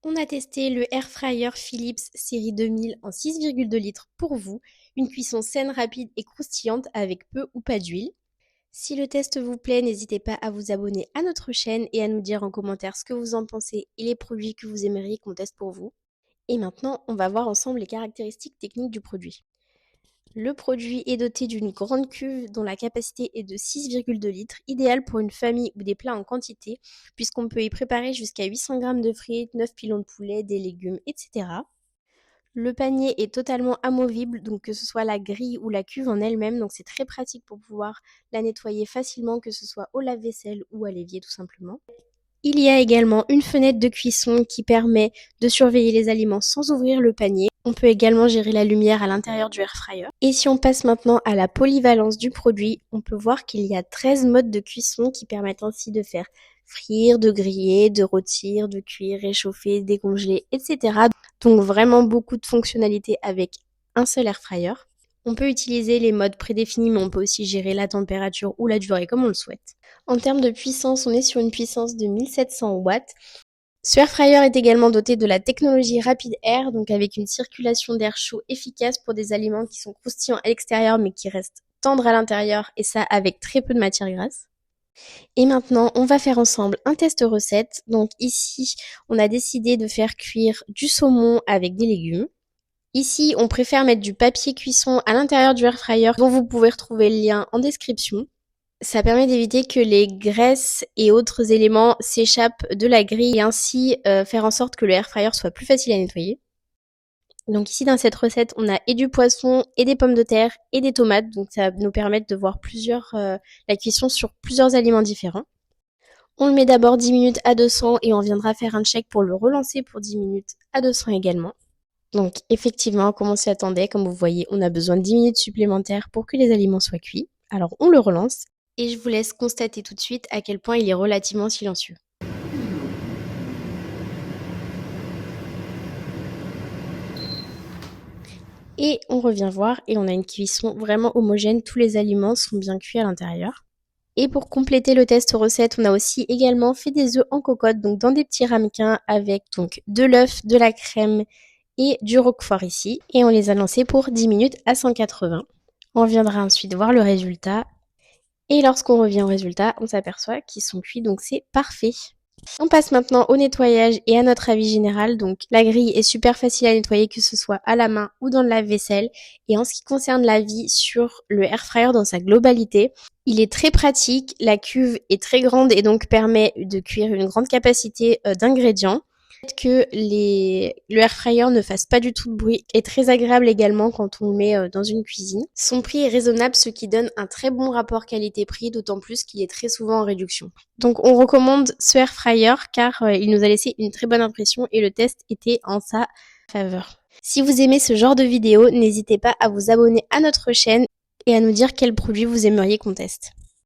On a testé le Air Fryer Philips série 2000 en 6,2 litres pour vous, une cuisson saine, rapide et croustillante avec peu ou pas d'huile. Si le test vous plaît, n'hésitez pas à vous abonner à notre chaîne et à nous dire en commentaire ce que vous en pensez et les produits que vous aimeriez qu'on teste pour vous. Et maintenant, on va voir ensemble les caractéristiques techniques du produit. Le produit est doté d'une grande cuve dont la capacité est de 6,2 litres, idéale pour une famille ou des plats en quantité, puisqu'on peut y préparer jusqu'à 800 g de frites, 9 pilons de poulet, des légumes, etc. Le panier est totalement amovible, donc que ce soit la grille ou la cuve en elle-même, donc c'est très pratique pour pouvoir la nettoyer facilement, que ce soit au lave-vaisselle ou à l'évier tout simplement. Il y a également une fenêtre de cuisson qui permet de surveiller les aliments sans ouvrir le panier. On peut également gérer la lumière à l'intérieur du air fryer. Et si on passe maintenant à la polyvalence du produit, on peut voir qu'il y a 13 modes de cuisson qui permettent ainsi de faire frire, de griller, de rôtir, de cuire, réchauffer, décongeler, etc. Donc vraiment beaucoup de fonctionnalités avec un seul air fryer. On peut utiliser les modes prédéfinis, mais on peut aussi gérer la température ou la durée comme on le souhaite. En termes de puissance, on est sur une puissance de 1700 watts. Ce air fryer est également doté de la technologie Rapid Air, donc avec une circulation d'air chaud efficace pour des aliments qui sont croustillants à l'extérieur mais qui restent tendres à l'intérieur, et ça avec très peu de matière grasse. Et maintenant, on va faire ensemble un test recette. Donc ici, on a décidé de faire cuire du saumon avec des légumes. Ici, on préfère mettre du papier cuisson à l'intérieur du air fryer, dont vous pouvez retrouver le lien en description. Ça permet d'éviter que les graisses et autres éléments s'échappent de la grille et ainsi faire en sorte que le air fryer soit plus facile à nettoyer. Donc ici dans cette recette, on a et du poisson et des pommes de terre et des tomates, donc ça va nous permettre de voir la cuisson sur plusieurs aliments différents. On le met d'abord 10 minutes à 200 et on viendra faire un check pour le relancer pour 10 minutes à 200 également. Donc effectivement, comme on s'y attendait, comme vous voyez, on a besoin de 10 minutes supplémentaires pour que les aliments soient cuits. Alors on le relance et je vous laisse constater tout de suite à quel point il est relativement silencieux. Et on revient voir et on a une cuisson vraiment homogène, tous les aliments sont bien cuits à l'intérieur. Et pour compléter le test recette, on a aussi également fait des œufs en cocotte, donc dans des petits ramequins avec donc de l'œuf, de la crème et du roquefort ici. Et on les a lancés pour 10 minutes à 180. On viendra ensuite voir le résultat. Et lorsqu'on revient au résultat, on s'aperçoit qu'ils sont cuits, donc c'est parfait. On passe maintenant au nettoyage et à notre avis général. Donc la grille est super facile à nettoyer, que ce soit à la main ou dans le lave-vaisselle. Et en ce qui concerne l'avis sur le air fryer dans sa globalité, il est très pratique, la cuve est très grande et donc permet de cuire une grande capacité d'ingrédients. Que le air fryer ne fasse pas du tout de bruit est très agréable également quand on le met dans une cuisine. Son prix est raisonnable, ce qui donne un très bon rapport qualité-prix, d'autant plus qu'il est très souvent en réduction. Donc on recommande ce air fryer car il nous a laissé une très bonne impression et le test était en sa faveur. Si vous aimez ce genre de vidéo, n'hésitez pas à vous abonner à notre chaîne et à nous dire quel produit vous aimeriez qu'on teste.